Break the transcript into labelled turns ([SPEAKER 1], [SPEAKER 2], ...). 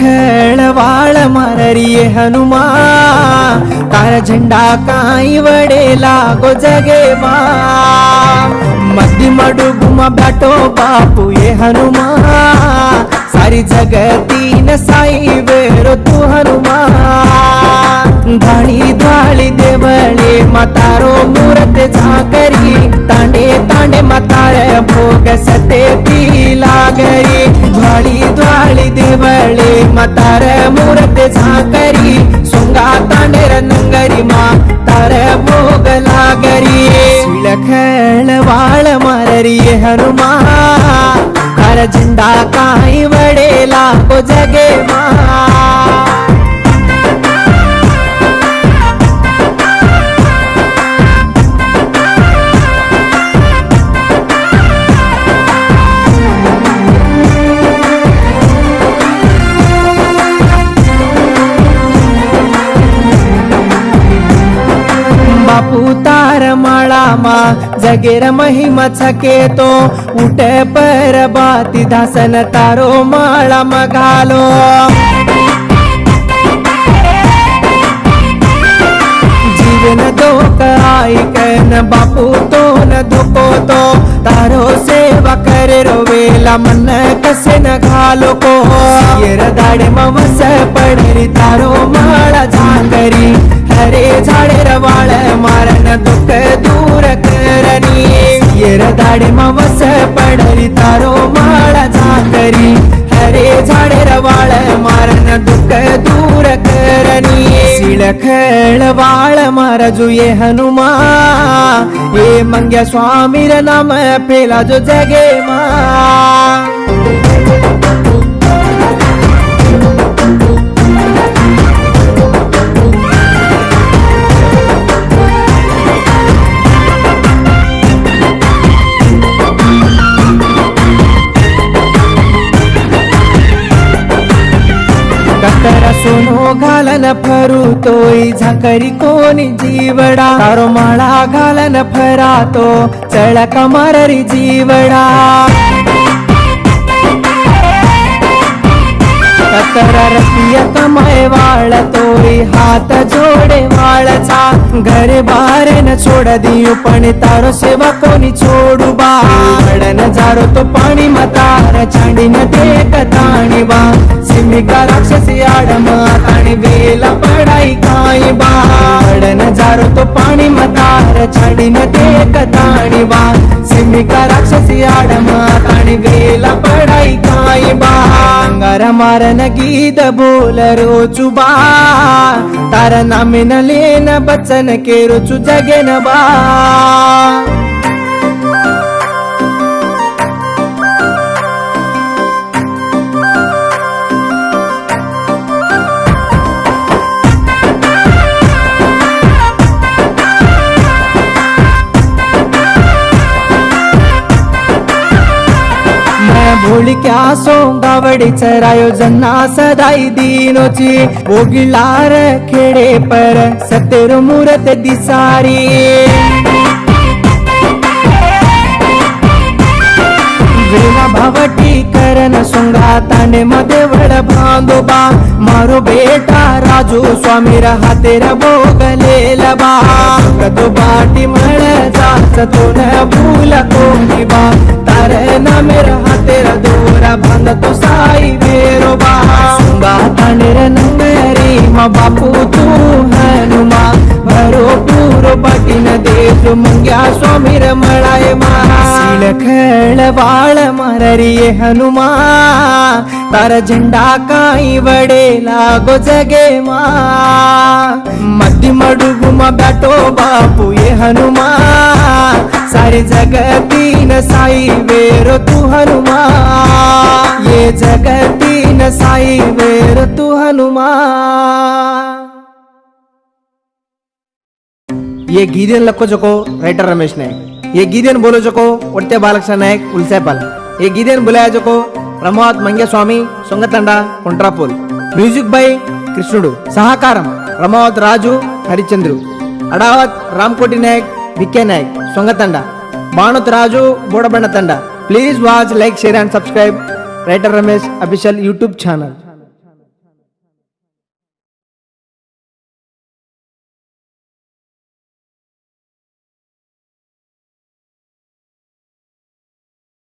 [SPEAKER 1] खेळवाळ माररिये हनुमा तार झंडा काई वडेला गो जगे मा मद्दी मडुगुमा बैठो बापू ये हनुमा सारी जगतीन साई वेरो तू हनुमा धाणी धाळी देवळे मातारो मूर्त झाकरी तांडे तांडे मातार भोग सते पी लागरी धाळी धाळी देवळे मातार मूर्त झाकरी सोंगा तांडे रंगरी मातार भोग लागरी खेळ वाळ माररी हनुमा कर झंडा काई वडेला को जगे मा बापू तार माळा मा जगेर महिमा छके तो उठे पर बाती दासन तारो माळा मगालो जीवन दोक ऐकन बापू तो न दुको तो तारो सेवा करे रोवेला मन कसे न घालो को येर दाडे मवस पडरी तारो माळा झाकरी हरे झाडे रवाळ मारन दुःख दूर करनी येर दाडे मवस पडरी तारो माळा झाकरी हरे झाडे रवाळ मारन दुःख दूर करनी सिळ खेळवाळ मारजू ये हनुमा ये मंग्या स्वामीर नाम पेला जो जगे मा कतर सोनो घालन फरू तोई झाकरी कोणी जीवडा तारो माळा घालन फरातो चळक माररी जीवडा कतर रतिय कमाय वाळ तोई हात जोडे वाळचा घर बार न छोड दियो पण तारो सेवा कोणी छोडू बा मडन जारो तो पाणी मतार चांडी न देख ताणी बा सिमिका राक्षसी आडमा ताणी वेला पडाई काय बा मडन जारो तो पाणी मतार चांडी न देख ताणी बा सिमिका राक्षसी आडमा ताणी वेला पडाई काय बा अंगार मारन गीत बोल रोचू बा तार नामे न लेन बचन के रोचू जगे न बा भोळी क्या सोंगावडी चरायो जना सदाई दीनोची ओगिलार खेडे पर सतेर मूरत दिसारी वेला भावटी करन सोंगा तांडे मध्ये वड बांधोबा मारो बेटा राजू स्वामी हातेर भोगलेला बा कदो बाटी मळ जाच तो न भूल कोणी बा तार ना मेरा हातेर दोरा बांध तो साई वेरो बा सोंगा तांडेर नंगरी मा बापू तू हनुमा भरो पूरो बाटीन देजो मंग्या स्वामीर मळाय मा सिळ खेळवाळ माररिये हनुमा तार झंडा काई वडेला गो जगे मा मद्दी मडुगुमा बैठो बापू ये हनुमा सारी जगतीन साई वेरो तू हनुमा ये जगतीन साई वेरो तू हनुमा ये गिदेन लक्को जको राइटर रमेश नायक ये गिदेन बोलो जको वट्टे बालकृष्ण नायक उल्सेपाल ये गिदेन बुलाया जको प्रमोद मंगे स्वामी सोंगतंडा कुंट्रापोल म्यूजिक बाय कृष्णुडु सहकारम प्रमोद राजू हरिचंद्रु अडावत रामकोटी नायक विके नायक सोंगतंडा बाणुत राजू बोडबण्ण तंडा. Please watch, like, share and subscribe Writer Ramesh official YouTube channel.